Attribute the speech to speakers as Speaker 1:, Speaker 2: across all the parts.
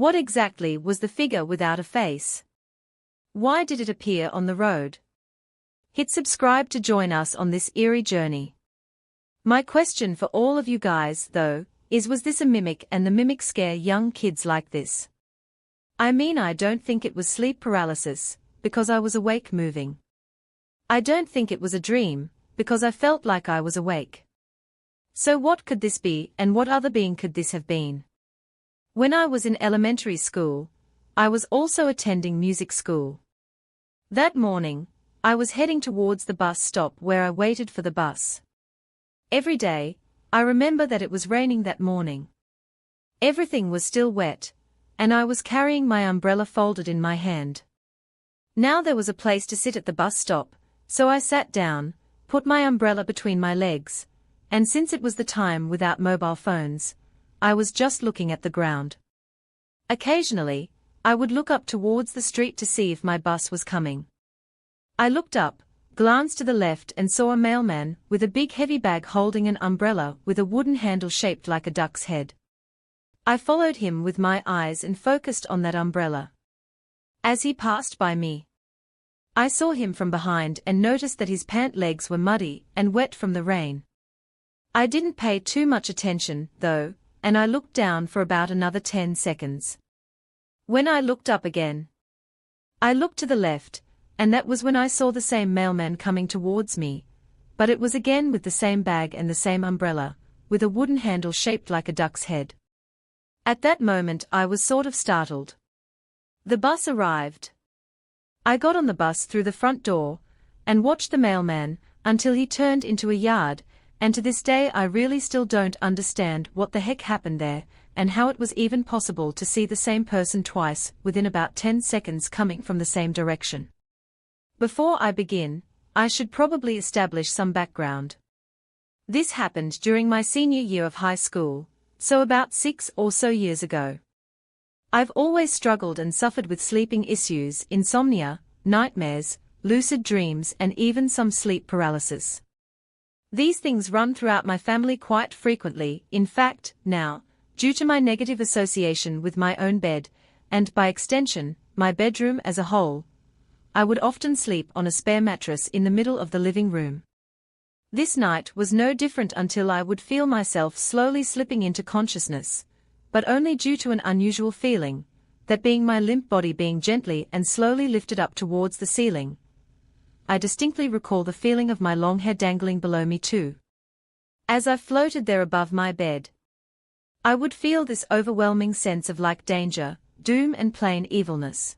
Speaker 1: What exactly was the figure without a face? Why did it appear on the road? Hit subscribe to join us on this eerie journey. My question for all of you guys, though, is, was this a mimic, and the mimic scare young kids like this? I mean, I don't think it was sleep paralysis, because I was awake moving. I don't think it was a dream, because I felt like I was awake. So what could this be, and what other being could this have been? When I was in elementary school, I was also attending music school. That morning, I was heading towards the bus stop where I waited for the bus. Every day, I remember that it was raining that morning. Everything was still wet, and I was carrying my umbrella folded in my hand. Now there was a place to sit at the bus stop, so I sat down, put my umbrella between my legs, and since it was the time without mobile phones, I was just looking at the ground. Occasionally, I would look up towards the street to see if my bus was coming. I looked up, glanced to the left and saw a mailman with a big heavy bag holding an umbrella with a wooden handle shaped like a duck's head. I followed him with my eyes and focused on that umbrella. As he passed by me, I saw him from behind and noticed that his pant legs were muddy and wet from the rain. I didn't pay too much attention, though, and I looked down for about another 10 seconds. When I looked up again, I looked to the left, and that was when I saw the same mailman coming towards me, but it was again with the same bag and the same umbrella, with a wooden handle shaped like a duck's head. At that moment I was sort of startled. The bus arrived. I got on the bus through the front door, and watched the mailman until he turned into a yard, and to this day I really still don't understand what the heck happened there, and how it was even possible to see the same person twice within about 10 seconds coming from the same direction. Before I begin, I should probably establish some background. This happened during my senior year of high school, so about 6 or so years ago. I've always struggled and suffered with sleeping issues, insomnia, nightmares, lucid dreams and even some sleep paralysis. These things run throughout my family quite frequently, in fact, now, due to my negative association with my own bed, and by extension, my bedroom as a whole, I would often sleep on a spare mattress in the middle of the living room. This night was no different until I would feel myself slowly slipping into consciousness, but only due to an unusual feeling, that being my limp body being gently and slowly lifted up towards the ceiling. I distinctly recall the feeling of my long hair dangling below me too. As I floated there above my bed, I would feel this overwhelming sense of like danger, doom and plain evilness.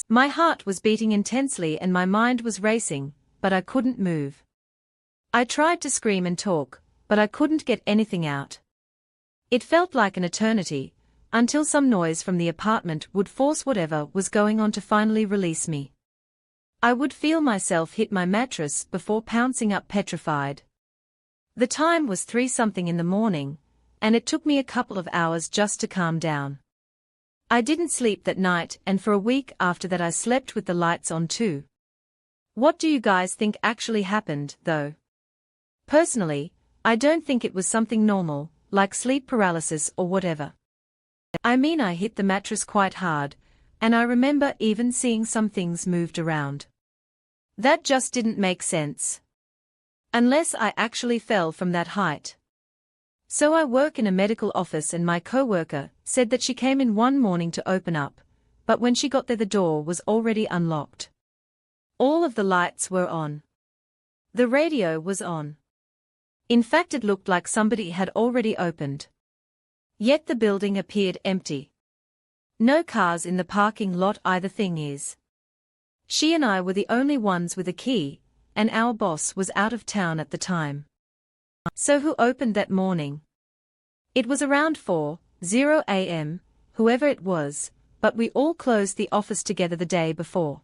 Speaker 1: My heart was beating intensely and my mind was racing, but I couldn't move. I tried to scream and talk, but I couldn't get anything out. It felt like an eternity, until some noise from the apartment would force whatever was going on to finally release me. I would feel myself hit my mattress before pouncing up petrified. The time was 3-something in the morning, and it took me a couple of hours just to calm down. I didn't sleep that night, and for a week after that I slept with the lights on too. What do you guys think actually happened, though? Personally, I don't think it was something normal, like sleep paralysis or whatever. I mean, I hit the mattress quite hard, and I remember even seeing some things moved around. That just didn't make sense. Unless I actually fell from that height. So I work in a medical office and my coworker said that she came in one morning to open up, but when she got there the door was already unlocked. All of the lights were on. The radio was on. In fact, it looked like somebody had already opened. Yet the building appeared empty. No cars in the parking lot either. Thing is, she and I were the only ones with a key, and our boss was out of town at the time. So who opened that morning? It was around 4:00 a.m., whoever it was, but we all closed the office together the day before.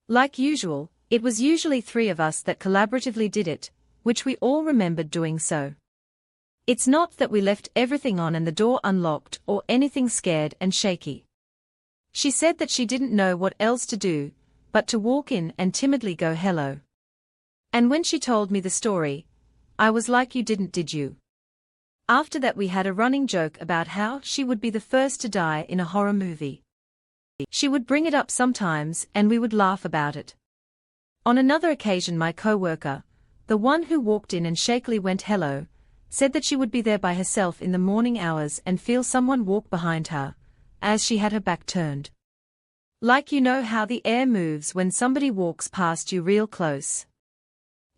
Speaker 1: Like usual, it was usually 3 of us that collaboratively did it, which we all remembered doing so. It's not that we left everything on and the door unlocked or anything, scared and shaky. She said that she didn't know what else to do, but to walk in and timidly go hello. And when she told me the story, I was like, you didn't, did you? After that we had a running joke about how she would be the first to die in a horror movie. She would bring it up sometimes and we would laugh about it. On another occasion my co-worker, the one who walked in and shakily went hello, said that she would be there by herself in the morning hours and feel someone walk behind her, as she had her back turned. Like you know how the air moves when somebody walks past you real close.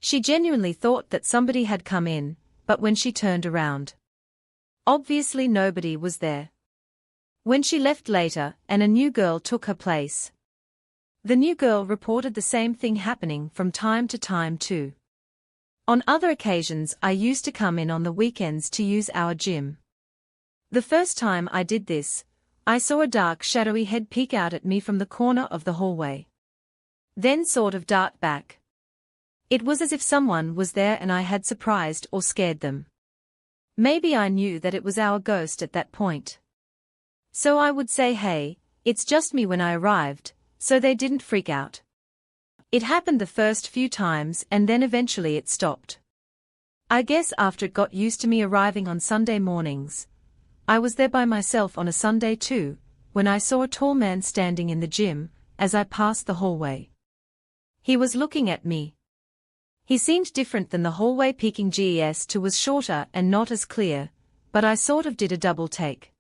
Speaker 1: She genuinely thought that somebody had come in, but when she turned around, obviously nobody was there. When she left later and a new girl took her place, the new girl reported the same thing happening from time to time too. On other occasions I used to come in on the weekends to use our gym. The first time I did this, I saw a dark shadowy head peek out at me from the corner of the hallway. Then sort of dart back. It was as if someone was there and I had surprised or scared them. Maybe I knew that it was our ghost at that point. So I would say, hey, it's just me when I arrived, so they didn't freak out. It happened the first few times and then eventually it stopped. I guess after it got used to me arriving on Sunday mornings. I was there by myself on a Sunday too, when I saw a tall man standing in the gym, as I passed the hallway. He was looking at me. He seemed different than the hallway peeking GES to was shorter and not as clear, but I sort of did a double take.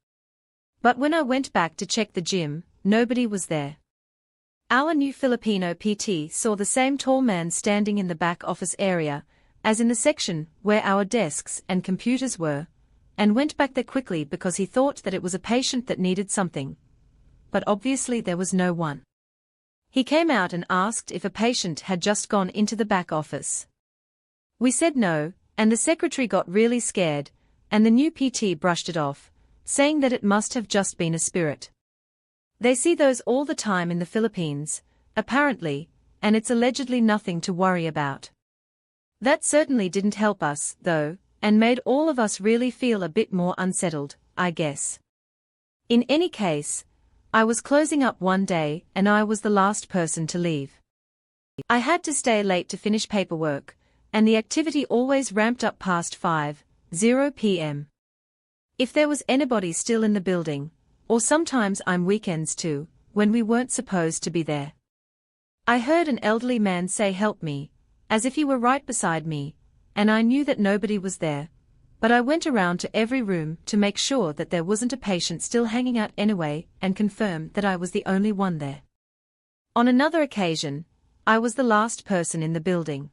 Speaker 1: But when I went back to check the gym, nobody was there. Our new Filipino PT saw the same tall man standing in the back office area, as in the section where our desks and computers were, and went back there quickly because he thought that it was a patient that needed something. But obviously there was no one. He came out and asked if a patient had just gone into the back office. We said no, and the secretary got really scared, and the new PT brushed it off, saying that it must have just been a spirit. They see those all the time in the Philippines, apparently, and it's allegedly nothing to worry about. That certainly didn't help us, though, and made all of us really feel a bit more unsettled, I guess. In any case, I was closing up one day and I was the last person to leave. I had to stay late to finish paperwork, and the activity always ramped up past 5:00 p.m. If there was anybody still in the building, or sometimes I'm weekends too, when we weren't supposed to be there. I heard an elderly man say help me, as if he were right beside me, and I knew that nobody was there, but I went around to every room to make sure that there wasn't a patient still hanging out anyway and confirm that I was the only one there. On another occasion, I was the last person in the building.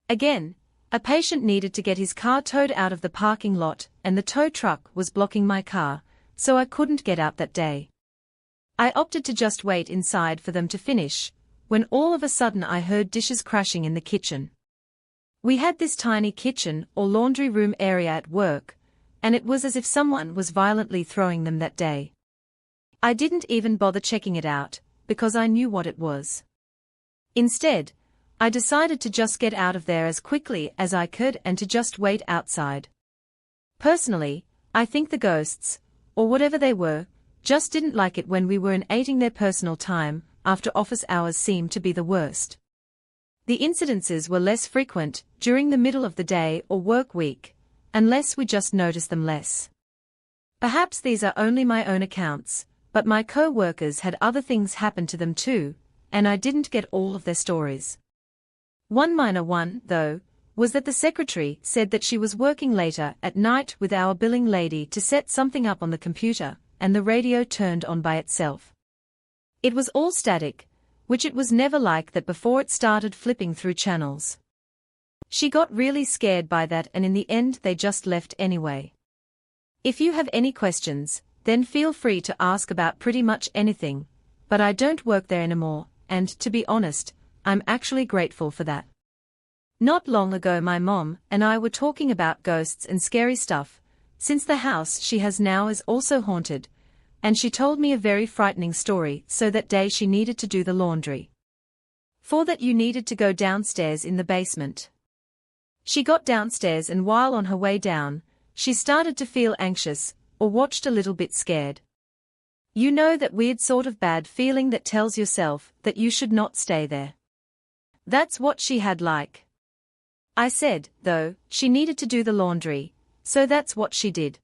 Speaker 1: Again, a patient needed to get his car towed out of the parking lot and the tow truck was blocking my car, so I couldn't get out that day. I opted to just wait inside for them to finish, when all of a sudden I heard dishes crashing in the kitchen. We had this tiny kitchen or laundry room area at work, and it was as if someone was violently throwing them that day. I didn't even bother checking it out, because I knew what it was. Instead, I decided to just get out of there as quickly as I could and to just wait outside. Personally, I think the ghosts, or whatever they were, just didn't like it when we were invading their personal time. After office hours seemed to be the worst. The incidences were less frequent during the middle of the day or work week, unless we just noticed them less. Perhaps these are only my own accounts, but my co-workers had other things happen to them too, and I didn't get all of their stories. One minor one, though, was that the secretary said that she was working later at night with our billing lady to set something up on the computer, and the radio turned on by itself. It was all static, which it was never like that before it started flipping through channels. She got really scared by that and in the end they just left anyway. If you have any questions, then feel free to ask about pretty much anything, but I don't work there anymore, and to be honest, I'm actually grateful for that. Not long ago my mom and I were talking about ghosts and scary stuff, since the house she has now is also haunted, and she told me a very frightening story. So that day she needed to do the laundry. For that you needed to go downstairs in the basement. She got downstairs and while on her way down, she started to feel anxious, or watched a little bit scared. You know that weird sort of bad feeling that tells yourself that you should not stay there. That's what she had like. I said, though, she needed to do the laundry, So that's what she did.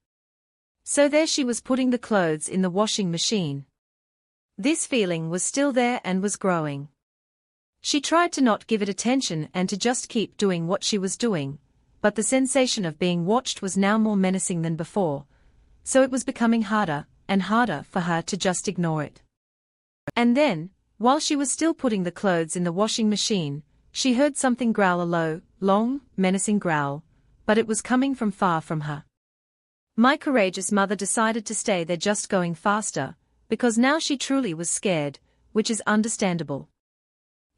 Speaker 1: So there she was putting the clothes in the washing machine. This feeling was still there and was growing. She tried to not give it attention and to just keep doing what she was doing, but the sensation of being watched was now more menacing than before, so it was becoming harder and harder for her to just ignore it. And then, while she was still putting the clothes in the washing machine, she heard something growl, a low, long, menacing growl, but it was coming from far from her. My courageous mother decided to stay there, just going faster, because now she truly was scared, which is understandable.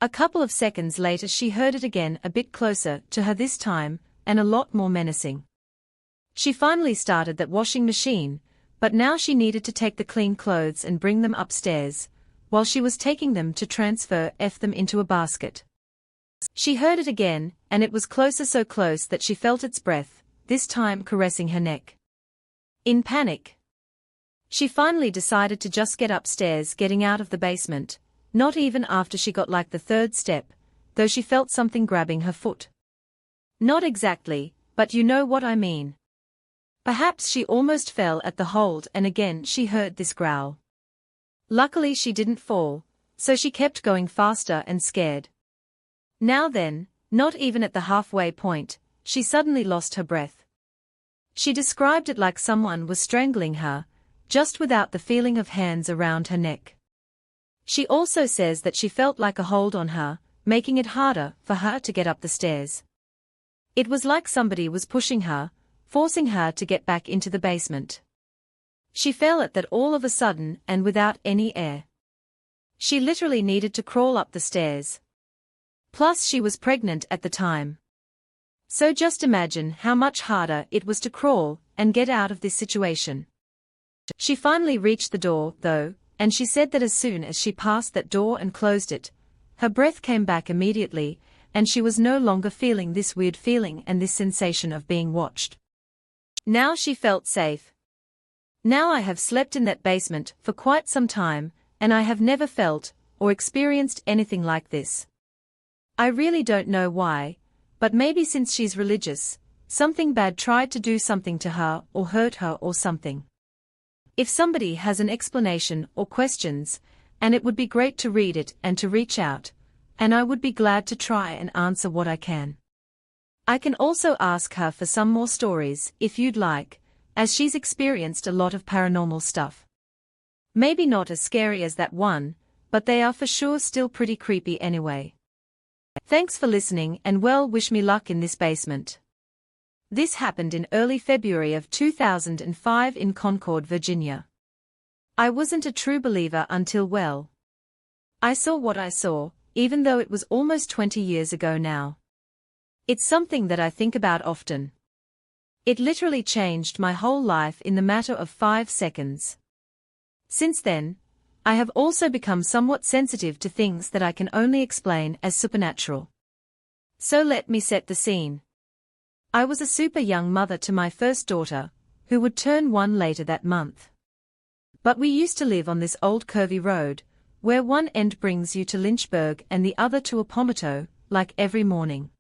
Speaker 1: A couple of seconds later she heard it again, a bit closer to her this time, and a lot more menacing. She finally started that washing machine, but now she needed to take the clean clothes and bring them upstairs, while she was taking them to transfer them into a basket. She heard it again, and it was closer, so close that she felt its breath, this time caressing her neck. In panic, she finally decided to just get upstairs, getting out of the basement, not even after she got like the third step, though she felt something grabbing her foot. Not exactly, but you know what I mean. Perhaps she almost fell at the hold, and again she heard this growl. Luckily she didn't fall, so she kept going faster and scared. Now then, not even at the halfway point, she suddenly lost her breath. She described it like someone was strangling her, just without the feeling of hands around her neck. She also says that she felt like a hold on her, making it harder for her to get up the stairs. It was like somebody was pushing her, forcing her to get back into the basement. She fell at that all of a sudden and without any air. She literally needed to crawl up the stairs. Plus she was pregnant at the time. So just imagine how much harder it was to crawl and get out of this situation. She finally reached the door, though, and she said that as soon as she passed that door and closed it, her breath came back immediately, and she was no longer feeling this weird feeling and this sensation of being watched. Now she felt safe. Now I have slept in that basement for quite some time, and I have never felt or experienced anything like this. I really don't know why, but maybe since she's religious, something bad tried to do something to her or hurt her or something. If somebody has an explanation or questions, and it would be great to read it and to reach out, and I would be glad to try and answer what I can. I can also ask her for some more stories if you'd like, as she's experienced a lot of paranormal stuff. Maybe not as scary as that one, but they are for sure still pretty creepy anyway. Thanks for listening, and well, wish me luck in this basement. This happened in early February of 2005 in Concord, Virginia. I wasn't a true believer until, well, I saw what I saw, even though it was almost 20 years ago now. It's something that I think about often. It literally changed my whole life in the matter of 5 seconds. Since then, I have also become somewhat sensitive to things that I can only explain as supernatural. So let me set the scene. I was a super young mother to my first daughter, who would turn 1 later that month. But we used to live on this old curvy road, where one end brings you to Lynchburg and the other to Appomattox, like every morning.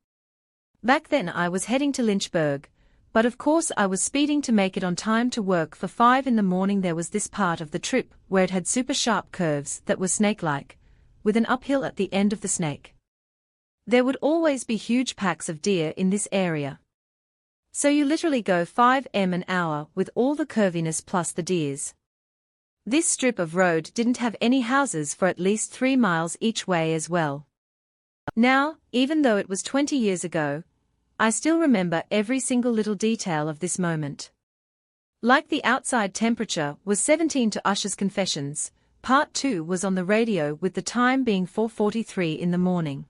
Speaker 1: Back then I was heading to Lynchburg, but of course I was speeding to make it on time to work for 5 in the morning. There was this part of the trip where it had super sharp curves that were snake-like, with an uphill at the end of the snake. There would always be huge packs of deer in this area. So you literally go 5 m an hour with all the curviness plus the deers. This strip of road didn't have any houses for at least 3 miles each way as well. Now, even though it was 20 years ago, I still remember every single little detail of this moment. Like the outside temperature was 17 to Usher's Confessions, Part 2 was on the radio with the time being 4:43 in the morning.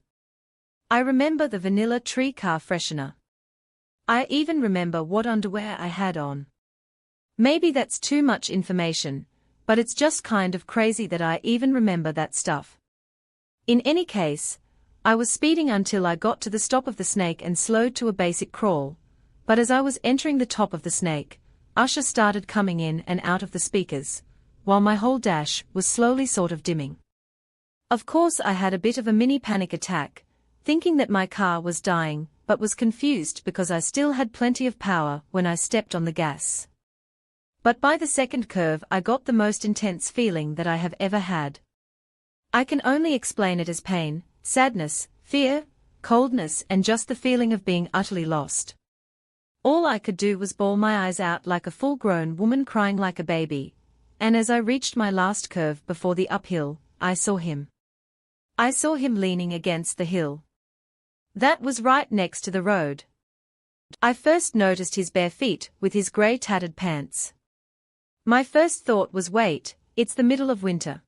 Speaker 1: I remember the vanilla tree car freshener. I even remember what underwear I had on. Maybe that's too much information, but it's just kind of crazy that I even remember that stuff. In any case, I was speeding until I got to the stop of the snake and slowed to a basic crawl, but as I was entering the top of the snake, Usher started coming in and out of the speakers, while my whole dash was slowly sort of dimming. Of course I had a bit of a mini panic attack, thinking that my car was dying, but was confused because I still had plenty of power when I stepped on the gas. But by the second curve I got the most intense feeling that I have ever had. I can only explain it as pain, sadness, fear, coldness, and just the feeling of being utterly lost. All I could do was bawl my eyes out like a full-grown woman crying like a baby, and as I reached my last curve before the uphill, I saw him. I saw him leaning against the hill. That was right next to the road. I first noticed his bare feet with his grey tattered pants. My first thought was, wait, it's the middle of winter.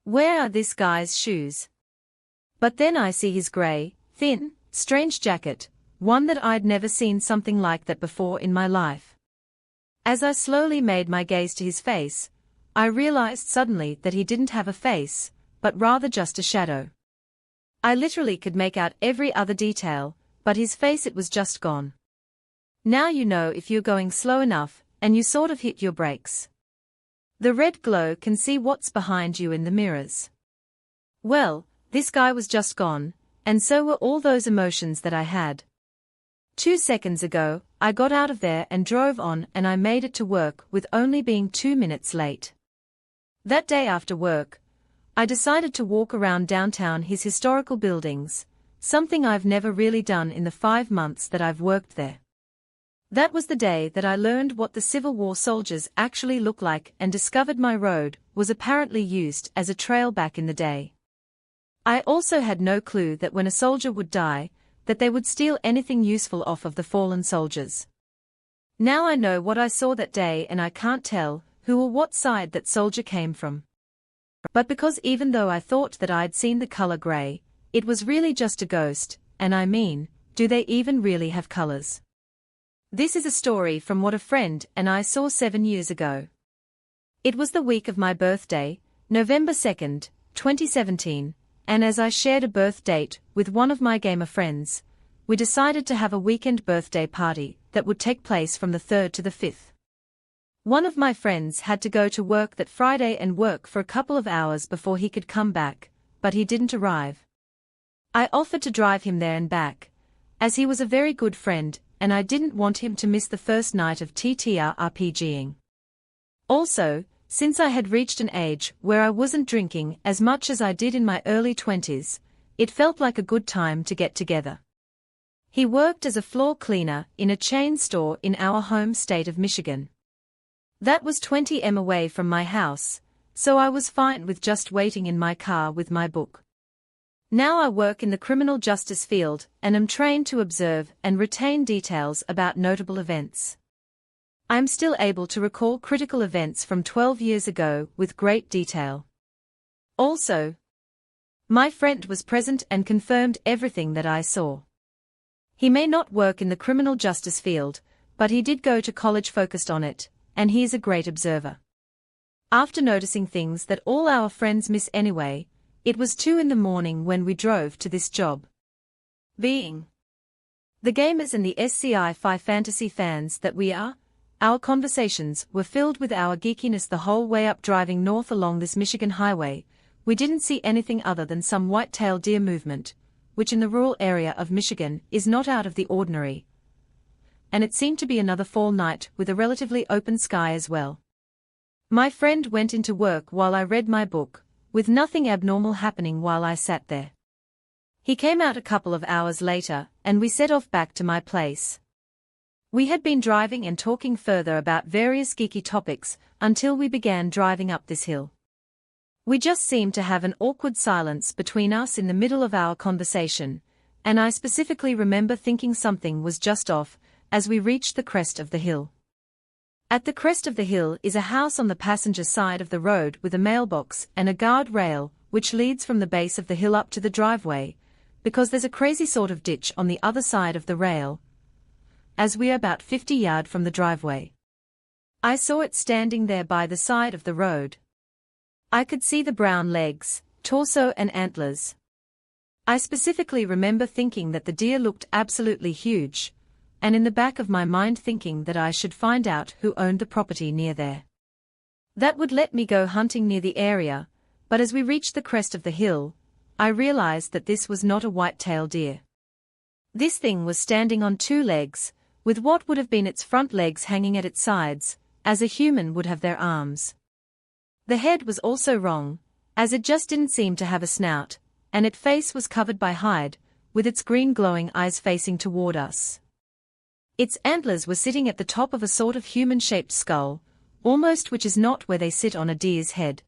Speaker 1: Where are this guy's shoes? But then I see his grey, thin, strange jacket, one that I'd never seen something like that before in my life. As I slowly made my gaze to his face, I realized suddenly that he didn't have a face, but rather just a shadow. I literally could make out every other detail, but his face, it was just gone. Now you know if you're going slow enough, and you sort of hit your brakes. The red glow can see what's behind you in the mirrors. Well, this guy was just gone, and so were all those emotions that I had. 2 seconds ago, I got out of there and drove on, and I made it to work with only being 2 minutes late. That day after work, I decided to walk around downtown, his historical buildings, something I've never really done in the 5 months that I've worked there. That was the day that I learned what the Civil War soldiers actually look like and discovered my road was apparently used as a trail back in the day. I also had no clue that when a soldier would die, that they would steal anything useful off of the fallen soldiers. Now I know what I saw that day, and I can't tell who or what side that soldier came from. But because even though I thought that I'd seen the color gray, it was really just a ghost, and I mean, do they even really have colors? This is a story from what a friend and I saw 7 years ago. It was the week of my birthday, November 2nd, 2017, and as I shared a birth date with one of my gamer friends, we decided to have a weekend birthday party that would take place from the 3rd to the 5th. One of my friends had to go to work that Friday and work for a couple of hours before he could come back, but he didn't arrive. I offered to drive him there and back, as he was a very good friend, and I didn't want him to miss the first night of TTRPGing. Also, since I had reached an age where I wasn't drinking as much as I did in my early 20s, it felt like a good time to get together. He worked as a floor cleaner in a chain store in our home state of Michigan. That was 20 m away from my house, so I was fine with just waiting in my car with my book. Now I work in the criminal justice field and am trained to observe and retain details about notable events. I am still able to recall critical events from 12 years ago with great detail. Also, my friend was present and confirmed everything that I saw. He may not work in the criminal justice field, but he did go to college focused on it, and he is a great observer. After noticing things that all our friends miss anyway, it was 2 in the morning when we drove to this job. Being the gamers and the SCI-Fi fantasy fans that we are, our conversations were filled with our geekiness the whole way up. Driving north along this Michigan highway, we didn't see anything other than some white-tailed deer movement, which in the rural area of Michigan is not out of the ordinary. And it seemed to be another fall night with a relatively open sky as well. My friend went into work while I read my book, with nothing abnormal happening while I sat there. He came out a couple of hours later, and we set off back to my place. We had been driving and talking further about various geeky topics until we began driving up this hill. We just seemed to have an awkward silence between us in the middle of our conversation, and I specifically remember thinking something was just off as we reached the crest of the hill. At the crest of the hill is a house on the passenger side of the road with a mailbox and a guard rail which leads from the base of the hill up to the driveway, because there's a crazy sort of ditch on the other side of the rail, as we are about 50 yards from the driveway. I saw it standing there by the side of the road. I could see the brown legs, torso and antlers. I specifically remember thinking that the deer looked absolutely huge, and in the back of my mind thinking that I should find out who owned the property near there. That would let me go hunting near the area, but as we reached the crest of the hill, I realized that this was not a white-tailed deer. This thing was standing on two legs, with what would have been its front legs hanging at its sides, as a human would have their arms. The head was also wrong, as it just didn't seem to have a snout, and its face was covered by hide, with its green glowing eyes facing toward us. Its antlers were sitting at the top of a sort of human-shaped skull, almost, which is not where they sit on a deer's head.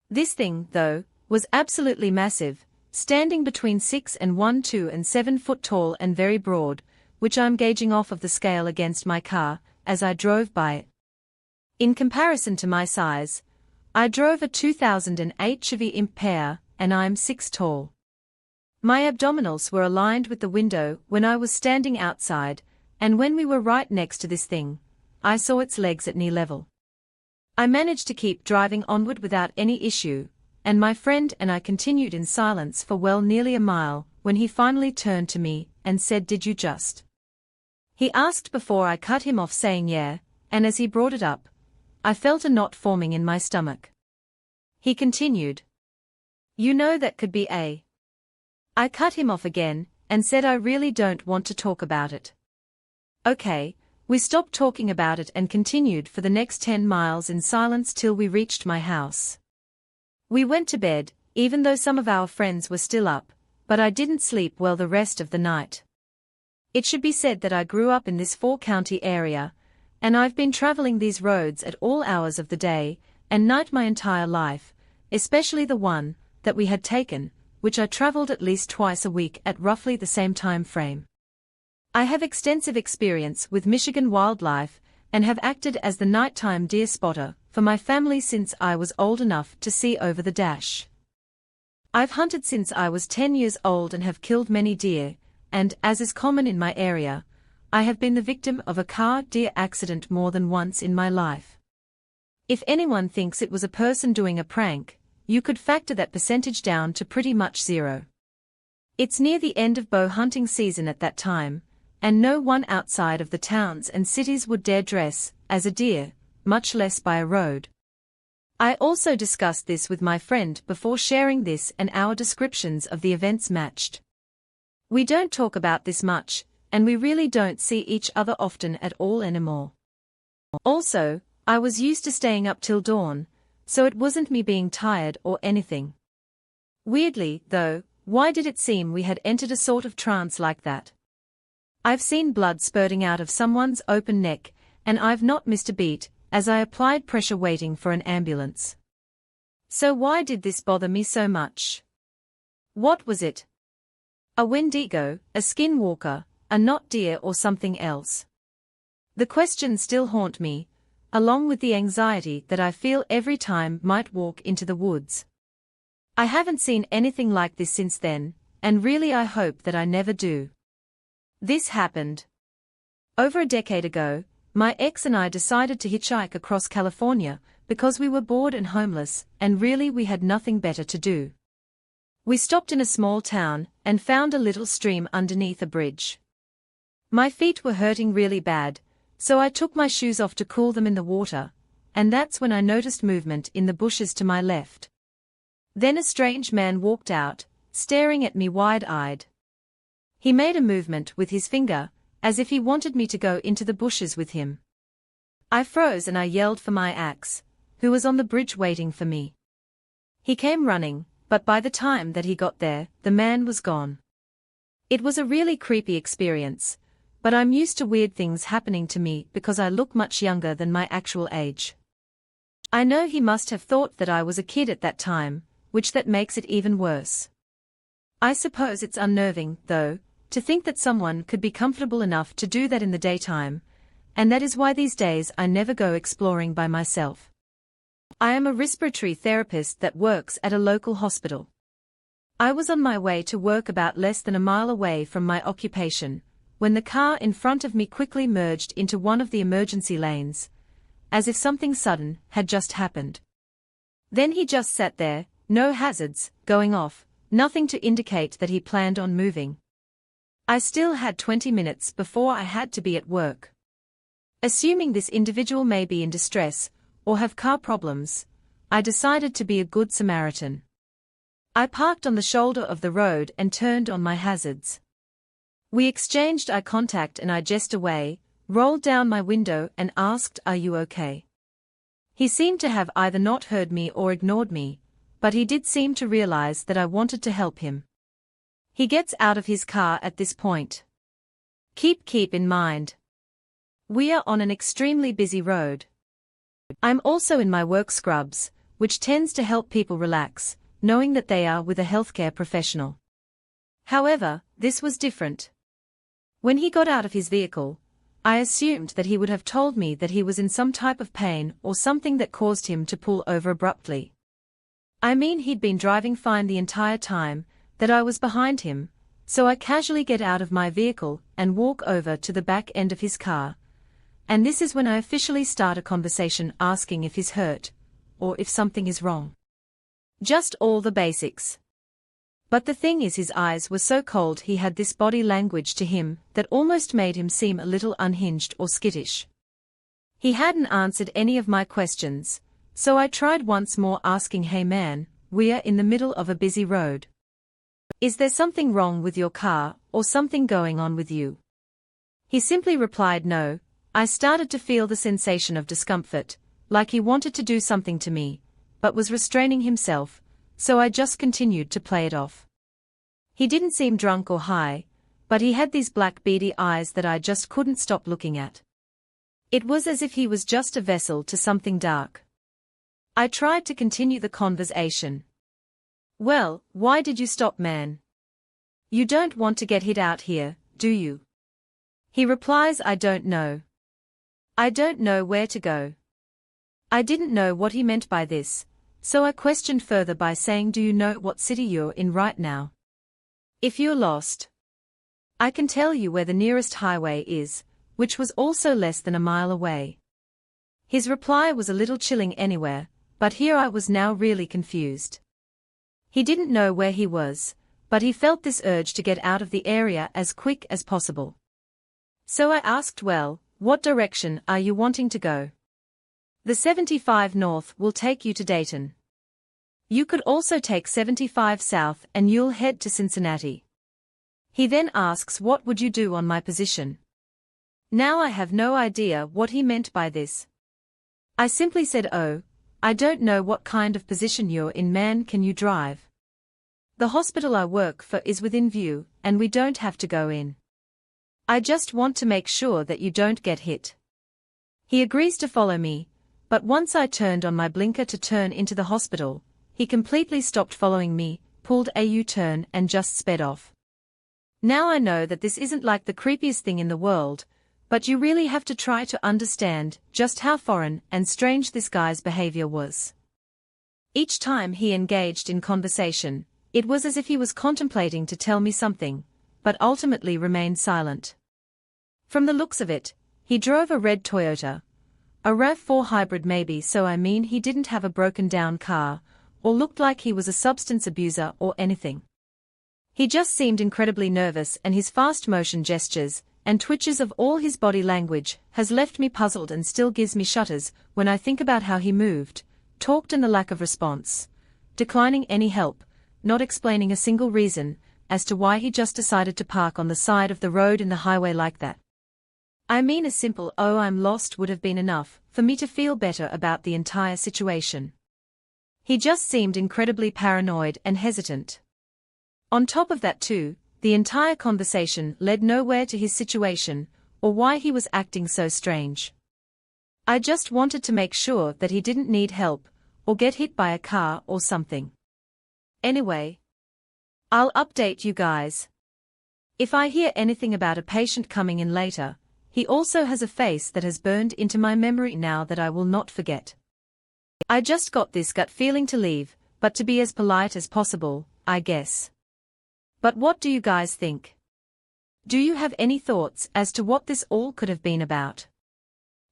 Speaker 1: This thing, though, was absolutely massive, standing between 6 and 1, 2 and 7 foot tall and very broad, which I'm gauging off of the scale against my car, as I drove by it. In comparison to my size, I drove a 2008 Chevy Imp, and I'm 6 tall. My abdominals were aligned with the window when I was standing outside, and when we were right next to this thing, I saw its legs at knee level. I managed to keep driving onward without any issue, and my friend and I continued in silence for well nearly a mile, when he finally turned to me and said, "Did you just?" He asked before I cut him off, saying yeah, and as he brought it up, I felt a knot forming in my stomach. He continued, "You know that could be a..." I cut him off again, and said I really don't want to talk about it. Okay, we stopped talking about it and continued for the next 10 miles in silence till we reached my house. We went to bed, even though some of our friends were still up, but I didn't sleep well the rest of the night. It should be said that I grew up in this 4-county area, and I've been traveling these roads at all hours of the day and night my entire life, especially the one that we had taken, which I traveled at least twice a week at roughly the same time frame. I have extensive experience with Michigan wildlife and have acted as the nighttime deer spotter for my family since I was old enough to see over the dash. I've hunted since I was 10 years old and have killed many deer, and, as is common in my area, I have been the victim of a car-deer accident more than once in my life. If anyone thinks it was a person doing a prank, you could factor that percentage down to pretty much zero. It's near the end of bow hunting season at that time, and no one outside of the towns and cities would dare dress as a deer, much less by a road. I also discussed this with my friend before sharing this, and our descriptions of the events matched. We don't talk about this much, and we really don't see each other often at all anymore. Also, I was used to staying up till dawn, so it wasn't me being tired or anything. Weirdly, though, why did it seem we had entered a sort of trance like that? I've seen blood spurting out of someone's open neck, and I've not missed a beat, as I applied pressure waiting for an ambulance. So why did this bother me so much? What was it? A Wendigo, a skinwalker, a not deer, or something else? The questions still haunt me, along with the anxiety that I feel every time I might walk into the woods. I haven't seen anything like this since then, and really I hope that I never do. This happened over a decade ago. My ex and I decided to hitchhike across California because we were bored and homeless, and really we had nothing better to do. We stopped in a small town and found a little stream underneath a bridge. My feet were hurting really bad, so I took my shoes off to cool them in the water, and that's when I noticed movement in the bushes to my left. Then a strange man walked out, staring at me wide-eyed. He made a movement with his finger, as if he wanted me to go into the bushes with him. I froze and I yelled for my ex, who was on the bridge waiting for me. He came running, but by the time that he got there, the man was gone. It was a really creepy experience, but I'm used to weird things happening to me because I look much younger than my actual age. I know he must have thought that I was a kid at that time, which that makes it even worse. I suppose it's unnerving, though, to think that someone could be comfortable enough to do that in the daytime, and that is why these days I never go exploring by myself. I am a respiratory therapist that works at a local hospital. I was on my way to work about less than a mile away from my occupation, when the car in front of me quickly merged into one of the emergency lanes, as if something sudden had just happened. Then he just sat there, no hazards going off, nothing to indicate that he planned on moving. I still had 20 minutes before I had to be at work. Assuming this individual may be in distress, or have car problems, I decided to be a good Samaritan. I parked on the shoulder of the road and turned on my hazards. We exchanged eye contact and I gestured away, rolled down my window and asked, "Are you okay?" He seemed to have either not heard me or ignored me, but he did seem to realize that I wanted to help him. He gets out of his car at this point. Keep in mind, we are on an extremely busy road. I'm also in my work scrubs, which tends to help people relax, knowing that they are with a healthcare professional. However, this was different. When he got out of his vehicle, I assumed that he would have told me that he was in some type of pain or something that caused him to pull over abruptly. I mean, he'd been driving fine the entire time that I was behind him, so I casually get out of my vehicle and walk over to the back end of his car. And this is when I officially start a conversation asking if he's hurt, or if something is wrong. Just all the basics. But the thing is, his eyes were so cold, he had this body language to him that almost made him seem a little unhinged or skittish. He hadn't answered any of my questions, so I tried once more asking, "Hey man, we are in the middle of a busy road. Is there something wrong with your car, or something going on with you?" He simply replied no. I started to feel the sensation of discomfort, like he wanted to do something to me, but was restraining himself, so I just continued to play it off. He didn't seem drunk or high, but he had these black beady eyes that I just couldn't stop looking at. It was as if he was just a vessel to something dark. I tried to continue the conversation. "Well, why did you stop, man? You don't want to get hit out here, do you?" He replies, "I don't know. I don't know where to go." I didn't know what he meant by this, so I questioned further by saying, "Do you know what city you're in right now? If you're lost, I can tell you where the nearest highway is," which was also less than a mile away. His reply was a little chilling anywhere, but here I was now really confused. He didn't know where he was, but he felt this urge to get out of the area as quick as possible. So I asked, "Well, what direction are you wanting to go?" "The 75 north will take you to Dayton. You could also take 75 south and you'll head to Cincinnati." He then asks, "What would you do on my position?" Now I have no idea what he meant by this. I simply said, "Oh, I don't know what kind of position you're in, man. Can you drive? The hospital I work for is within view, and we don't have to go in. I just want to make sure that you don't get hit." He agrees to follow me, but once I turned on my blinker to turn into the hospital, he completely stopped following me, pulled a U-turn and just sped off. Now I know that this isn't like the creepiest thing in the world, but you really have to try to understand just how foreign and strange this guy's behavior was. Each time he engaged in conversation, it was as if he was contemplating to tell me something, but ultimately remained silent. From the looks of it, he drove a red Toyota, a RAV4 hybrid maybe, so I mean he didn't have a broken down car, or looked like he was a substance abuser or anything. He just seemed incredibly nervous, and his fast motion gestures and twitches of all his body language has left me puzzled and still gives me shudders when I think about how he moved, talked, and the lack of response, declining any help, not explaining a single reason as to why he just decided to park on the side of the road in the highway like that. I mean, a simple "oh, I'm lost" would have been enough for me to feel better about the entire situation. He just seemed incredibly paranoid and hesitant. On top of that too, the entire conversation led nowhere to his situation, or why he was acting so strange. I just wanted to make sure that he didn't need help, or get hit by a car or something. Anyway, I'll update you guys. If I hear anything about a patient coming in later, he also has a face that has burned into my memory now that I will not forget. I just got this gut feeling to leave, but to be as polite as possible, I guess. But what do you guys think? Do you have any thoughts as to what this all could have been about?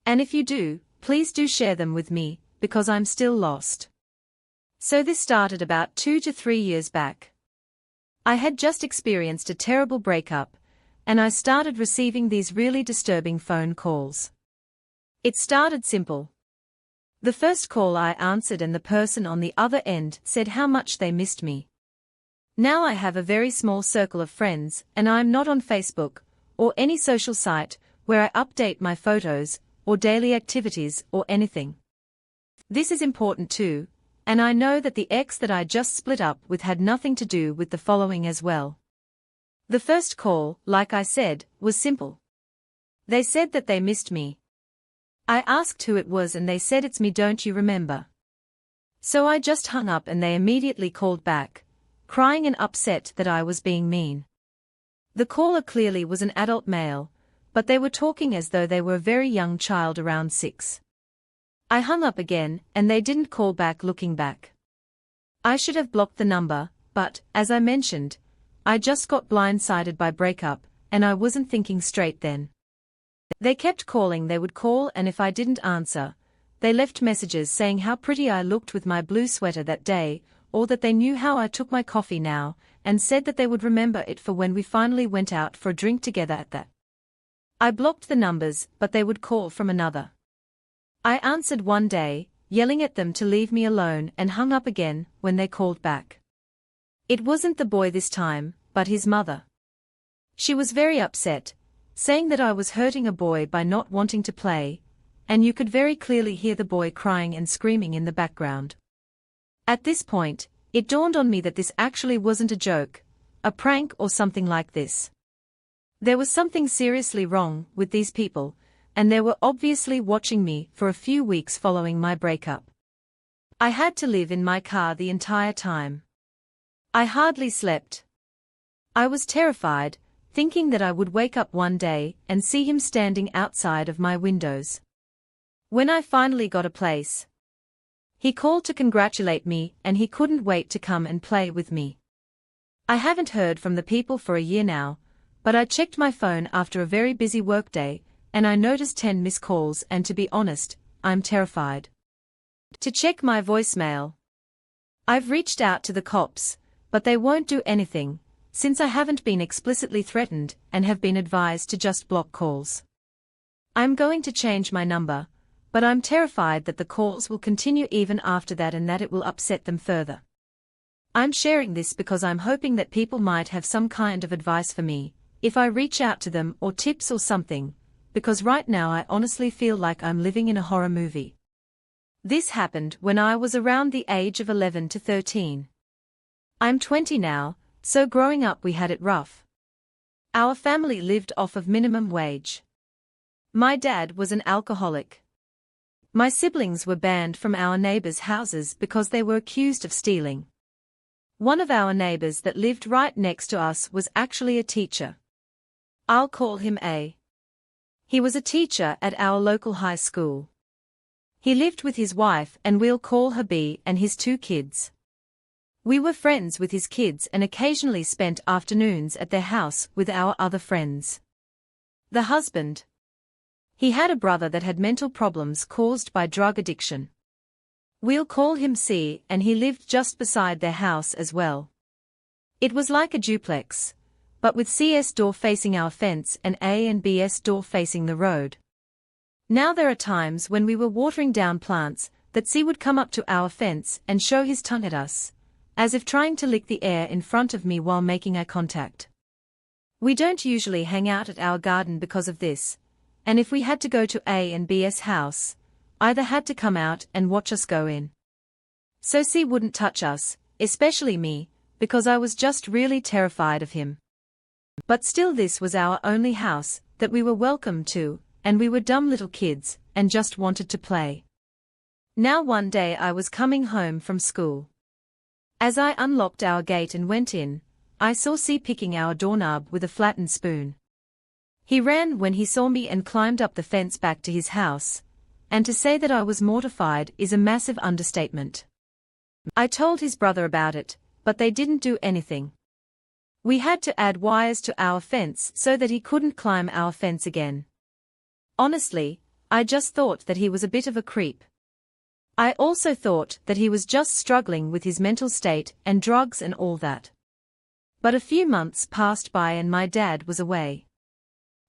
Speaker 1: And if you do, please do share them with me, because I'm still lost. So this started about 2 to 3 years back. I had just experienced a terrible breakup, and I started receiving these really disturbing phone calls. It started simple. The first call I answered and the person on the other end said how much they missed me. Now I have a very small circle of friends, and I'm not on Facebook, or any social site, where I update my photos, or daily activities, or anything. This is important too, and I know that the ex that I just split up with had nothing to do with the following as well. The first call, like I said, was simple. They said that they missed me. I asked who it was and they said it's me, don't you remember? So I just hung up and they immediately called back, crying and upset that I was being mean. The caller clearly was an adult male, but they were talking as though they were a very young child around 6. I hung up again, and they didn't call back. Looking back, I should have blocked the number, but, as I mentioned, I just got blindsided by breakup, and I wasn't thinking straight then. They kept calling. They would call, and if I didn't answer, they left messages saying how pretty I looked with my blue sweater that day, or that they knew how I took my coffee now, and said that they would remember it for when we finally went out for a drink together at that. I blocked the numbers, but they would call from another. I answered one day, yelling at them to leave me alone, and hung up again when they called back. It wasn't the boy this time, but his mother. She was very upset, saying that I was hurting a boy by not wanting to play, and you could very clearly hear the boy crying and screaming in the background. At this point, it dawned on me that this actually wasn't a joke, a prank or something like this. There was something seriously wrong with these people, and they were obviously watching me for a few weeks following my breakup. I had to live in my car the entire time. I hardly slept. I was terrified, thinking that I would wake up one day and see him standing outside of my windows. When I finally got a place, he called to congratulate me and he couldn't wait to come and play with me. I haven't heard from the people for a year now, but I checked my phone after a very busy workday, and I noticed 10 missed calls, and to be honest, I'm terrified to check my voicemail. I've reached out to the cops, but they won't do anything, since I haven't been explicitly threatened and have been advised to just block calls. I'm going to change my number, but I'm terrified that the calls will continue even after that and that it will upset them further. I'm sharing this because I'm hoping that people might have some kind of advice for me, if I reach out to them, or tips or something, because right now I honestly feel like I'm living in a horror movie. This happened when I was around the age of 11 to 13. I'm 20 now, so growing up we had it rough. Our family lived off of minimum wage. My dad was an alcoholic. My siblings were banned from our neighbors' houses because they were accused of stealing. One of our neighbors that lived right next to us was actually a teacher. I'll call him A. He was a teacher at our local high school. He lived with his wife, and we'll call her B, and his 2 kids. We were friends with his kids and occasionally spent afternoons at their house with our other friends. The husband. He had a brother that had mental problems caused by drug addiction. We'll call him C, and he lived just beside their house as well. It was like a duplex, but with C's door facing our fence and A and B's door facing the road. Now there are times when we were watering down plants that C would come up to our fence and show his tongue at us, as if trying to lick the air in front of me while making eye contact. We don't usually hang out at our garden because of this, and if we had to go to A and B's house, either had to come out and watch us go in. So C wouldn't touch us, especially me, because I was just really terrified of him. But still, this was our only house that we were welcome to, and we were dumb little kids and just wanted to play. Now one day I was coming home from school. As I unlocked our gate and went in, I saw C picking our doorknob with a flattened spoon. He ran when he saw me and climbed up the fence back to his house, and to say that I was mortified is a massive understatement. I told his brother about it, but they didn't do anything. We had to add wires to our fence so that he couldn't climb our fence again. Honestly, I just thought that he was a bit of a creep. I also thought that he was just struggling with his mental state and drugs and all that. But a few months passed by and my dad was away.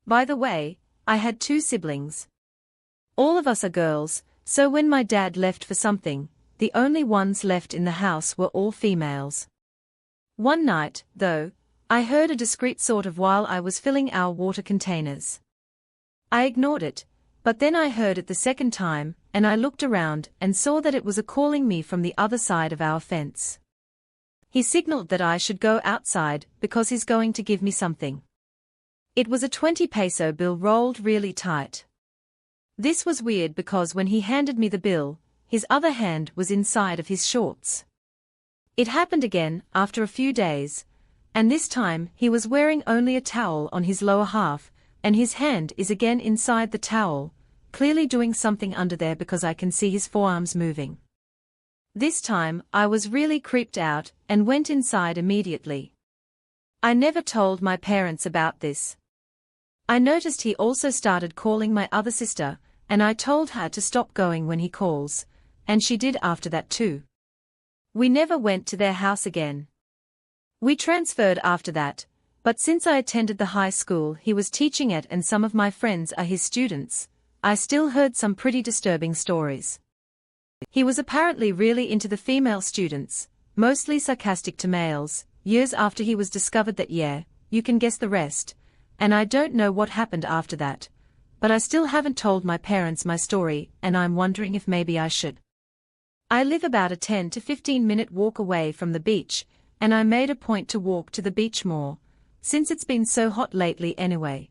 Speaker 1: By the way, I had 2 siblings. All of us are girls, so when my dad left for something, the only ones left in the house were all females. One night, though, I heard a discreet sort of while I was filling our water containers. I ignored it, but then I heard it the second time, and I looked around and saw that it was calling me from the other side of our fence. He signaled that I should go outside because he's going to give me something. It was a 20 peso bill rolled really tight. This was weird because when he handed me the bill, his other hand was inside of his shorts. It happened again after a few days, and this time he was wearing only a towel on his lower half, and his hand is again inside the towel, clearly doing something under there because I can see his forearms moving. This time I was really creeped out and went inside immediately. I never told my parents about this. I noticed he also started calling my other sister, and I told her to stop going when he calls, and she did after that too. We never went to their house again. We transferred after that, but since I attended the high school he was teaching at and some of my friends are his students, I still heard some pretty disturbing stories. He was apparently really into the female students, mostly sarcastic to males, years after he was discovered that you can guess the rest, and I don't know what happened after that, but I still haven't told my parents my story and I'm wondering if maybe I should. I live about a 10 to 15 minute walk away from the beach, and I made a point to walk to the beach more, since it's been so hot lately anyway.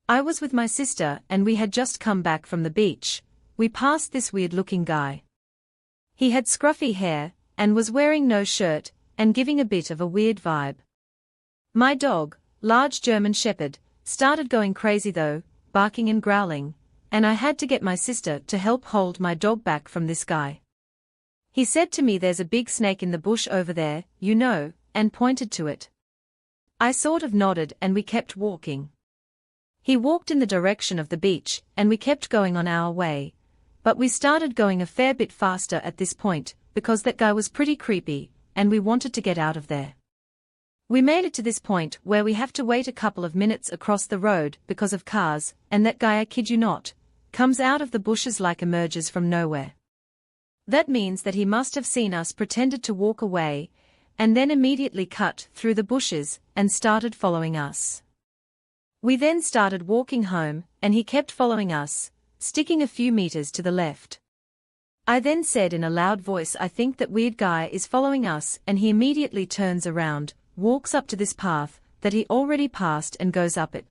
Speaker 1: I was with my sister and we had just come back from the beach. We passed this weird-looking guy. He had scruffy hair, and was wearing no shirt, and giving a bit of a weird vibe. My dog, large German Shepherd, started going crazy though, barking and growling, and I had to get my sister to help hold my dog back from this guy. He said to me there's a big snake in the bush over there, and pointed to it. I sort of nodded and we kept walking. He walked in the direction of the beach, and we kept going on our way. But we started going a fair bit faster at this point, because that guy was pretty creepy, and we wanted to get out of there. We made it to this point where we have to wait a couple of minutes across the road because of cars, and that guy, I kid you not, comes out of the bushes like emerges from nowhere. That means that he must have seen us, pretended to walk away, and then immediately cut through the bushes and started following us. We then started walking home, and he kept following us, sticking a few meters to the left. I then said in a loud voice, I think that weird guy is following us, and he immediately turns around, walks up to this path that he already passed and goes up it.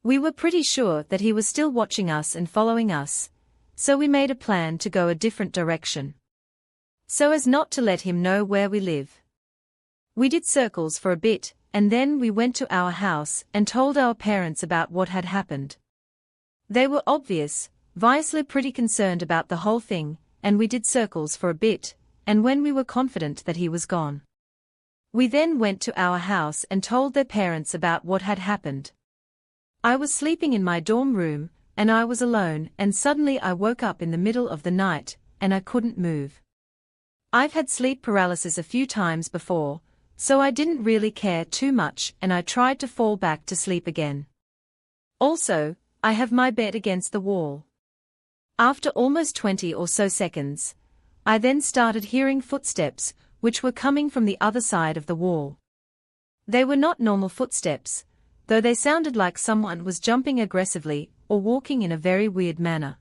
Speaker 1: We were pretty sure that he was still watching us and following us, so we made a plan to go a different direction, so as not to let him know where we live. We did circles for a bit, and then we went to our house and told our parents about what had happened. They were obviously pretty concerned about the whole thing, and we did circles for a bit, and when we were confident that he was gone, we then went to our house and told their parents about what had happened. I was sleeping in my dorm room, and I was alone, and suddenly I woke up in the middle of the night, and I couldn't move. I've had sleep paralysis a few times before, so I didn't really care too much, and I tried to fall back to sleep again. Also, I have my bed against the wall. After almost 20 or so seconds, I then started hearing footsteps, which were coming from the other side of the wall. They were not normal footsteps, though they sounded like someone was jumping aggressively or walking in a very weird manner.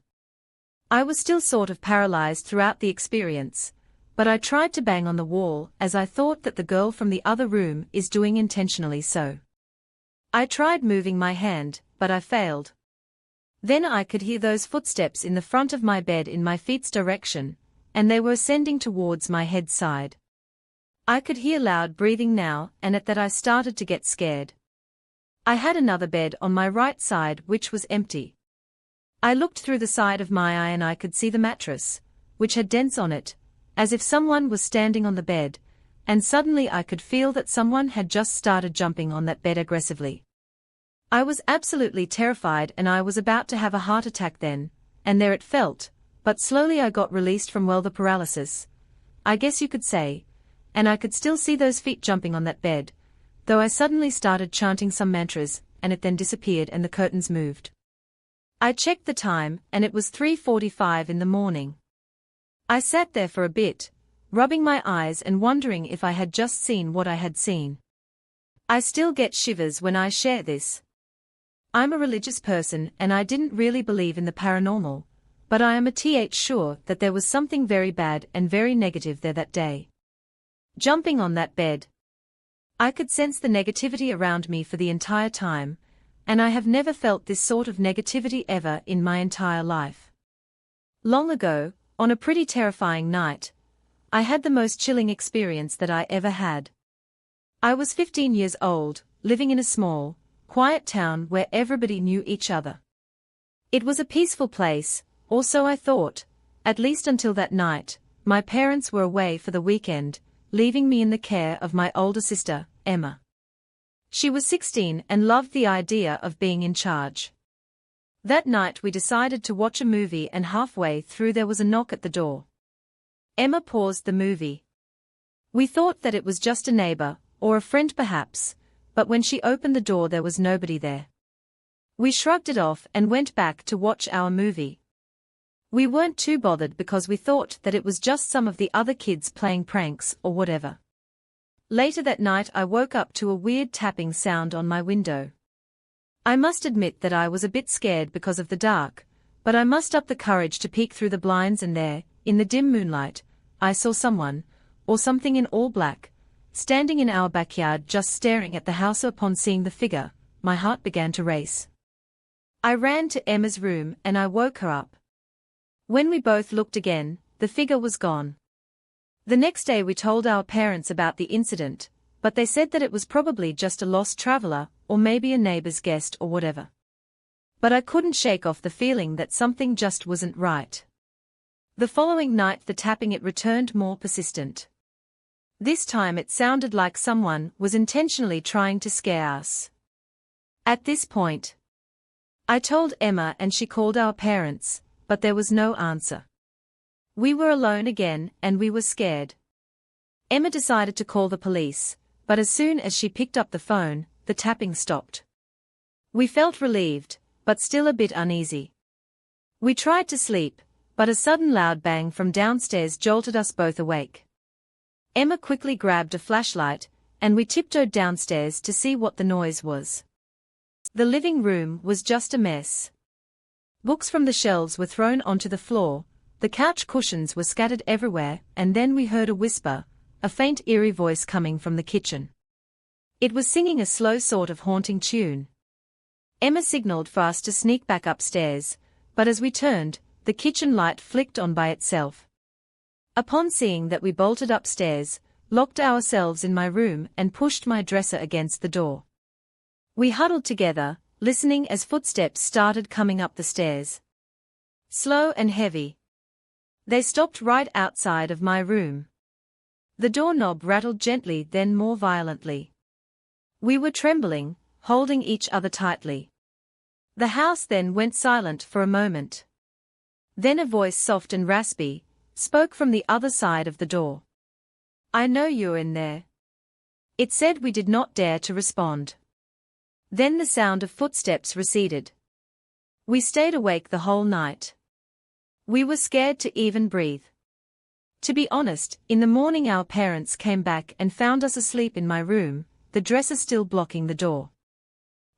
Speaker 1: I was still sort of paralyzed throughout the experience, but I tried to bang on the wall as I thought that the girl from the other room is doing intentionally so. I tried moving my hand, but I failed. Then I could hear those footsteps in the front of my bed in my feet's direction, and they were ascending towards my head side. I could hear loud breathing now, and at that I started to get scared. I had another bed on my right side which was empty. I looked through the side of my eye and I could see the mattress, which had dents on it, as if someone was standing on the bed, and suddenly I could feel that someone had just started jumping on that bed aggressively. I was absolutely terrified and I was about to have a heart attack then, and there it felt, but slowly I got released from the paralysis, I guess you could say, and I could still see those feet jumping on that bed, though I suddenly started chanting some mantras, and it then disappeared and the curtains moved. I checked the time and it was 3:45 in the morning. I sat there for a bit, rubbing my eyes and wondering if I had just seen what I had seen. I still get shivers when I share this. I'm a religious person and I didn't really believe in the paranormal, but I am sure that there was something very bad and very negative there that day. Jumping on that bed, I could sense the negativity around me for the entire time, and I have never felt this sort of negativity ever in my entire life. Long ago, on a pretty terrifying night, I had the most chilling experience that I ever had. I was 15 years old, living in a small, quiet town where everybody knew each other. It was a peaceful place, or so I thought, at least until that night. My parents were away for the weekend, leaving me in the care of my older sister, Emma. She was 16 and loved the idea of being in charge. That night we decided to watch a movie and halfway through there was a knock at the door. Emma paused the movie. We thought that it was just a neighbor, or a friend perhaps, but when she opened the door there was nobody there. We shrugged it off and went back to watch our movie. We weren't too bothered because we thought that it was just some of the other kids playing pranks or whatever. Later that night I woke up to a weird tapping sound on my window. I must admit that I was a bit scared because of the dark, but I mustered up the courage to peek through the blinds and there, in the dim moonlight, I saw someone, or something in all black, standing in our backyard just staring at the house. Upon seeing the figure, my heart began to race. I ran to Emma's room and I woke her up. When we both looked again, the figure was gone. The next day we told our parents about the incident, but they said that it was probably just a lost traveler, or maybe a neighbor's guest or whatever. But I couldn't shake off the feeling that something just wasn't right. The following night the tapping it returned more persistent. This time it sounded like someone was intentionally trying to scare us. At this point, I told Emma and she called our parents, but there was no answer. We were alone again and we were scared. Emma decided to call the police, but as soon as she picked up the phone, the tapping stopped. We felt relieved, but still a bit uneasy. We tried to sleep, but a sudden loud bang from downstairs jolted us both awake. Emma quickly grabbed a flashlight, and we tiptoed downstairs to see what the noise was. The living room was just a mess. Books from the shelves were thrown onto the floor, the couch cushions were scattered everywhere, and then we heard a whisper, a faint eerie voice coming from the kitchen. It was singing a slow sort of haunting tune. Emma signaled for us to sneak back upstairs, but as we turned, the kitchen light flicked on by itself. Upon seeing that we bolted upstairs, locked ourselves in my room and pushed my dresser against the door. We huddled together, listening as footsteps started coming up the stairs. Slow and heavy. They stopped right outside of my room. The doorknob rattled gently, then more violently. We were trembling, holding each other tightly. The house then went silent for a moment. Then a voice, soft and raspy, spoke from the other side of the door. "I know you're in there." It said. We did not dare to respond. Then the sound of footsteps receded. We stayed awake the whole night. We were scared to even breathe. To be honest, in the morning our parents came back and found us asleep in my room, the dresser still blocking the door.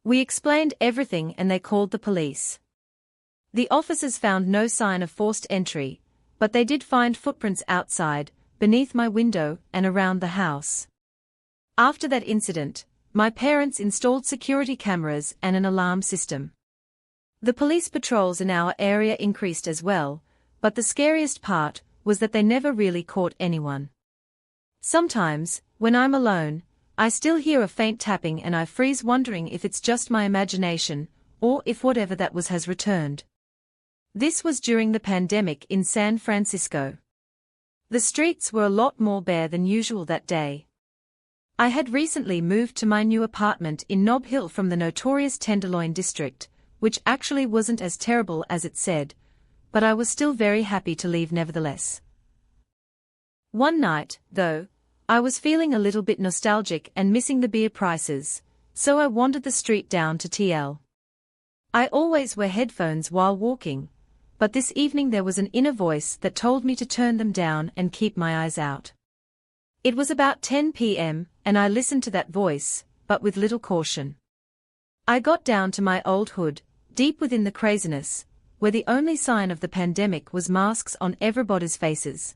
Speaker 1: We explained everything and they called the police. The officers found no sign of forced entry, but they did find footprints outside, beneath my window and around the house. After that incident, my parents installed security cameras and an alarm system. The police patrols in our area increased as well, but the scariest part was that they never really caught anyone. Sometimes, when I'm alone, I still hear a faint tapping and I freeze wondering if it's just my imagination, or if whatever that was has returned. This was during the pandemic in San Francisco. The streets were a lot more bare than usual that day. I had recently moved to my new apartment in Nob Hill from the notorious Tenderloin district, which actually wasn't as terrible as it said, but I was still very happy to leave nevertheless. One night, though, I was feeling a little bit nostalgic and missing the beer prices, so I wandered the street down to TL. I always wear headphones while walking, but this evening there was an inner voice that told me to turn them down and keep my eyes out. It was about 10 p.m., and I listened to that voice, but with little caution. I got down to my old hood, deep within the craziness, where the only sign of the pandemic was masks on everybody's faces.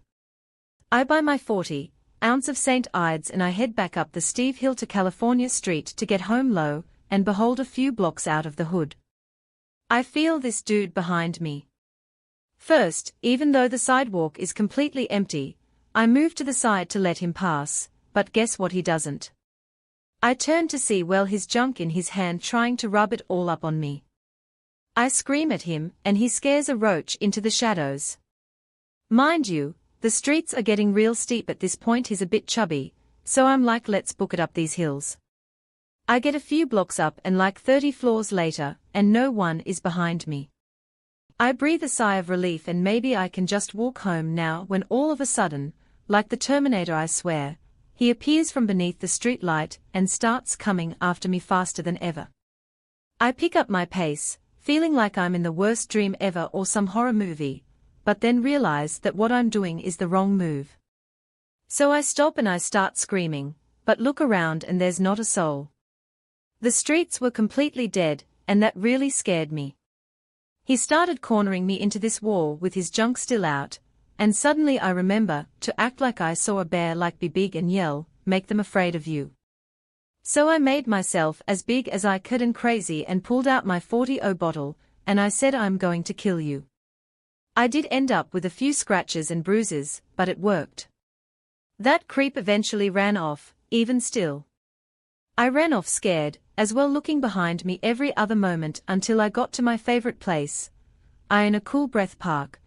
Speaker 1: I buy my 40-ounce of St. Ides and I head back up the Steve Hill to California Street to get home low, and behold, a few blocks out of the hood, I feel this dude behind me. First, even though the sidewalk is completely empty, I move to the side to let him pass, but guess what, he doesn't. I turn to see, well, his junk in his hand, trying to rub it all up on me. I scream at him, and he scares a roach into the shadows. Mind you, the streets are getting real steep at this point. He's a bit chubby, so I'm like, let's book it up these hills. I get a few blocks up and like 30 floors later, and no one is behind me. I breathe a sigh of relief and maybe I can just walk home now, when all of a sudden, like the Terminator I swear, he appears from beneath the street light and starts coming after me faster than ever. I pick up my pace, feeling like I'm in the worst dream ever or some horror movie, but then realize that what I'm doing is the wrong move. So I stop and I start screaming, but look around and there's not a soul. The streets were completely dead, and that really scared me. He started cornering me into this wall with his junk still out, and suddenly I remember to act like I saw a bear, like be big and yell, make them afraid of you. So I made myself as big as I could and crazy and pulled out my 40-0 bottle, and I said, I'm going to kill you. I did end up with a few scratches and bruises, but it worked. That creep eventually ran off, even still. I ran off scared, as well, looking behind me every other moment until I got to my favorite place, in a cool breath park,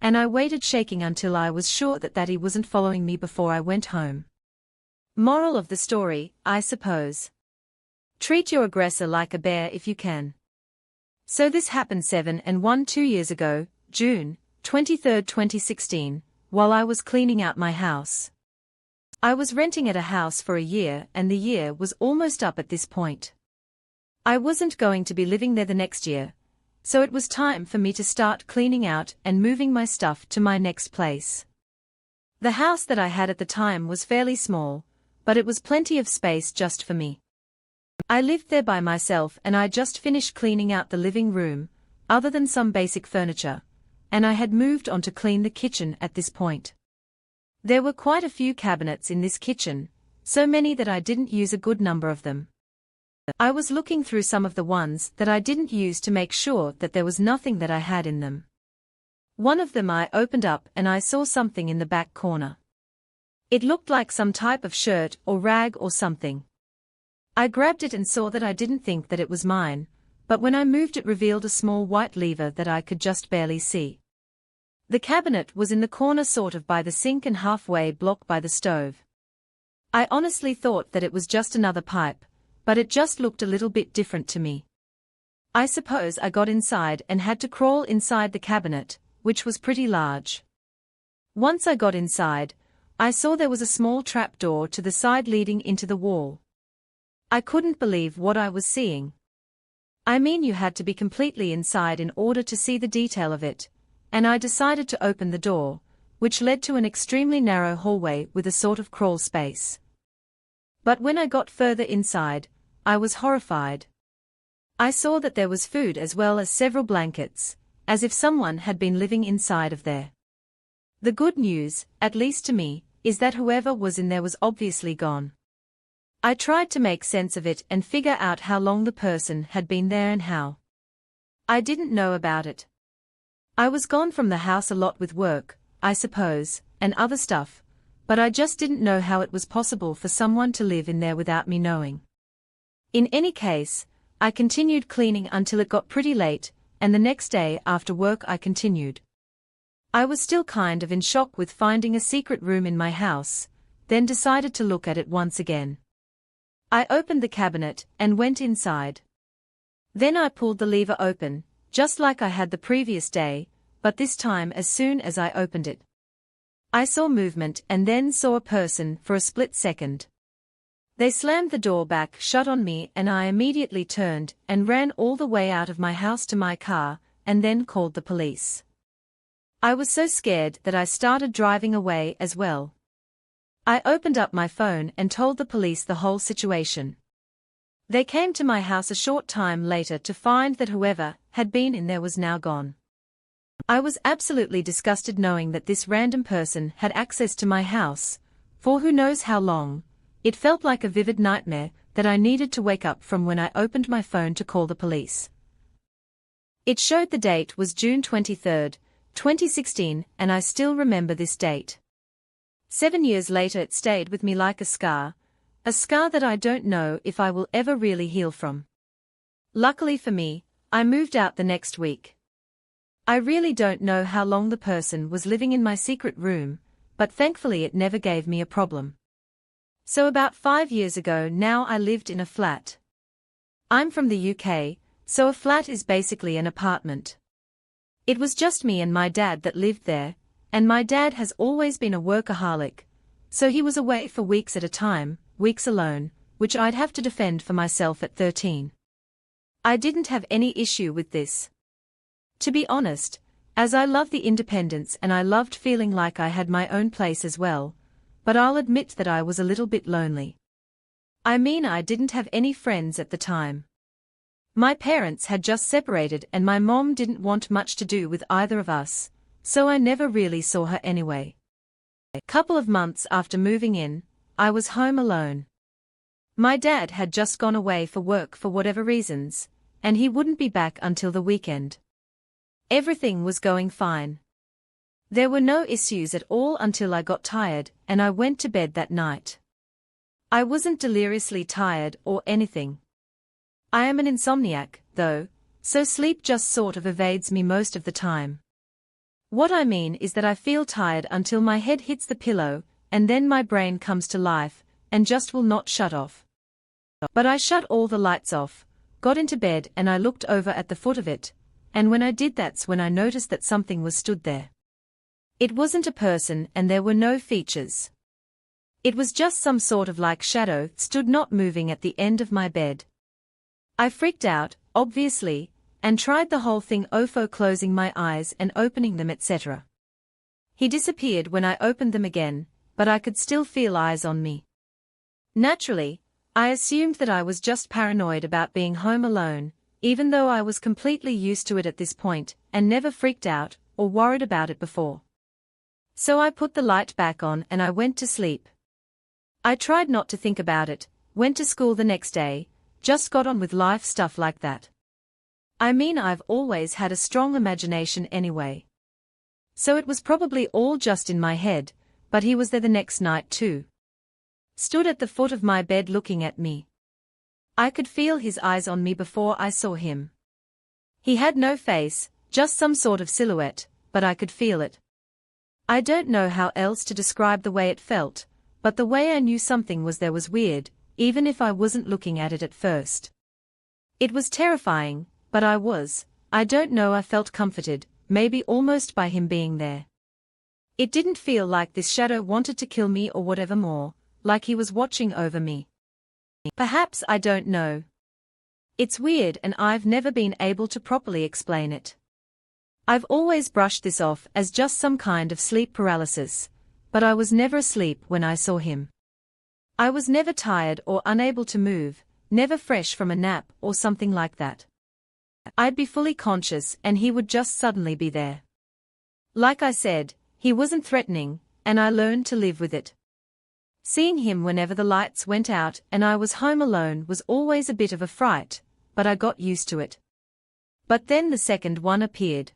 Speaker 1: and I waited shaking until I was sure that he wasn't following me before I went home. Moral of the story, I suppose. Treat your aggressor like a bear if you can. So this happened 2 years ago, June 23, 2016, while I was cleaning out my house. I was renting at a house for a year and the year was almost up at this point. I wasn't going to be living there the next year, so it was time for me to start cleaning out and moving my stuff to my next place. The house that I had at the time was fairly small, but it was plenty of space just for me. I lived there by myself and I just finished cleaning out the living room, other than some basic furniture, and I had moved on to clean the kitchen at this point. There were quite a few cabinets in this kitchen, so many that I didn't use a good number of them. I was looking through some of the ones that I didn't use to make sure that there was nothing that I had in them. One of them I opened up and I saw something in the back corner. It looked like some type of shirt or rag or something. I grabbed it and saw that I didn't think that it was mine, but when I moved it revealed a small white lever that I could just barely see. The cabinet was in the corner, sort of by the sink and halfway blocked by the stove. I honestly thought that it was just another pipe, but it just looked a little bit different to me. I suppose I got inside and had to crawl inside the cabinet, which was pretty large. Once I got inside, I saw there was a small trap door to the side leading into the wall. I couldn't believe what I was seeing. I mean, you had to be completely inside in order to see the detail of it, and I decided to open the door, which led to an extremely narrow hallway with a sort of crawl space. But when I got further inside, I was horrified. I saw that there was food as well as several blankets, as if someone had been living inside of there. The good news, at least to me, is that whoever was in there was obviously gone. I tried to make sense of it and figure out how long the person had been there and how. I didn't know about it. I was gone from the house a lot with work, I suppose, and other stuff, but I just didn't know how it was possible for someone to live in there without me knowing. In any case, I continued cleaning until it got pretty late, and the next day after work I continued. I was still kind of in shock with finding a secret room in my house, then decided to look at it once again. I opened the cabinet and went inside. Then I pulled the lever open, just like I had the previous day, but this time as soon as I opened it, I saw movement and then saw a person for a split second. They slammed the door back shut on me and I immediately turned and ran all the way out of my house to my car, and then called the police. I was so scared that I started driving away as well. I opened up my phone and told the police the whole situation. They came to my house a short time later to find that whoever had been in there was now gone. I was absolutely disgusted knowing that this random person had access to my house, for who knows how long. It felt like a vivid nightmare that I needed to wake up from when I opened my phone to call the police. It showed the date was June 23, 2016, and I still remember this date. 7 years later it stayed with me like a scar that I don't know if I will ever really heal from. Luckily for me, I moved out the next week. I really don't know how long the person was living in my secret room, but thankfully it never gave me a problem. So about 5 years ago now I lived in a flat. I'm from the UK, so a flat is basically an apartment. It was just me and my dad that lived there, and my dad has always been a workaholic, so he was away for weeks at a time, weeks alone, which I'd have to defend for myself at 13. I didn't have any issue with this. To be honest, as I love the independence and I loved feeling like I had my own place as well, but I'll admit that I was a little bit lonely. I mean, I didn't have any friends at the time. My parents had just separated and my mom didn't want much to do with either of us, so I never really saw her anyway. A couple of months after moving in, I was home alone. My dad had just gone away for work for whatever reasons, and he wouldn't be back until the weekend. Everything was going fine. There were no issues at all until I got tired and I went to bed that night. I wasn't deliriously tired or anything. I am an insomniac, though, so sleep just sort of evades me most of the time. What I mean is that I feel tired until my head hits the pillow, and then my brain comes to life, and just will not shut off. But I shut all the lights off, got into bed and I looked over at the foot of it, and when I did that's when I noticed that something was stood there. It wasn't a person and there were no features. It was just some sort of like shadow stood not moving at the end of my bed. I freaked out, obviously, and tried the whole thing over, closing my eyes and opening them, etc. He disappeared when I opened them again, but I could still feel eyes on me. Naturally, I assumed that I was just paranoid about being home alone, even though I was completely used to it at this point, and never freaked out or worried about it before. So I put the light back on and I went to sleep. I tried not to think about it, went to school the next day, just got on with life, stuff like that. I mean, I've always had a strong imagination anyway. So it was probably all just in my head, but he was there the next night too. Stood at the foot of my bed looking at me. I could feel his eyes on me before I saw him. He had no face, just some sort of silhouette, but I could feel it. I don't know how else to describe the way it felt, but the way I knew something was there was weird, even if I wasn't looking at it at first. It was terrifying, but I don't know, I felt comforted, maybe almost by him being there. It didn't feel like this shadow wanted to kill me or whatever, more like he was watching over me. Perhaps, I don't know. It's weird and I've never been able to properly explain it. I've always brushed this off as just some kind of sleep paralysis, but I was never asleep when I saw him. I was never tired or unable to move, never fresh from a nap or something like that. I'd be fully conscious and he would just suddenly be there. Like I said, he wasn't threatening, and I learned to live with it. Seeing him whenever the lights went out and I was home alone was always a bit of a fright, but I got used to it. But then the second one appeared.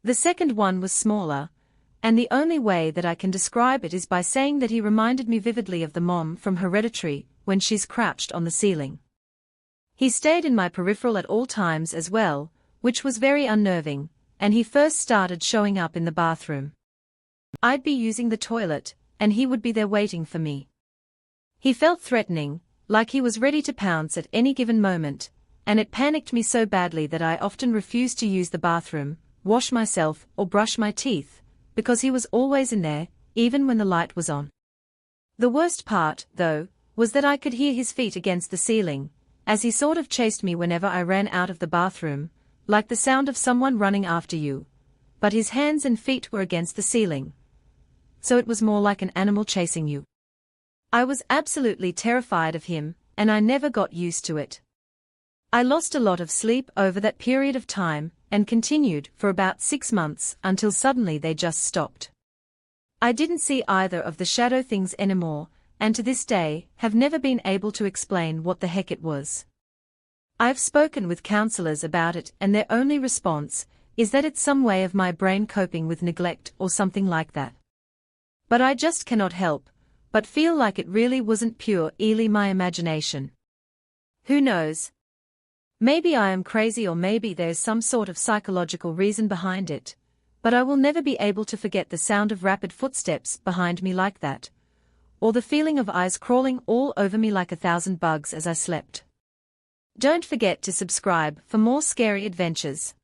Speaker 1: The second one was smaller, and the only way that I can describe it is by saying that he reminded me vividly of the mom from Hereditary when she's crouched on the ceiling. He stayed in my peripheral at all times as well, which was very unnerving, and he first started showing up in the bathroom. I'd be using the toilet, and he would be there waiting for me. He felt threatening, like he was ready to pounce at any given moment, and it panicked me so badly that I often refused to use the bathroom, wash myself or brush my teeth, because he was always in there, even when the light was on. The worst part, though, was that I could hear his feet against the ceiling, as he sort of chased me whenever I ran out of the bathroom, like the sound of someone running after you, but his hands and feet were against the ceiling. So it was more like an animal chasing you. I was absolutely terrified of him, and I never got used to it. I lost a lot of sleep over that period of time, and continued for about 6 months until suddenly they just stopped. I didn't see either of the shadow things anymore, and to this day, have never been able to explain what the heck it was. I've spoken with counselors about it and their only response is that it's some way of my brain coping with neglect or something like that. But I just cannot help but feel like it really wasn't purely my imagination. Who knows? Maybe I am crazy or maybe there's some sort of psychological reason behind it, but I will never be able to forget the sound of rapid footsteps behind me like that, or the feeling of eyes crawling all over me like 1,000 bugs as I slept. Don't forget to subscribe for more scary adventures.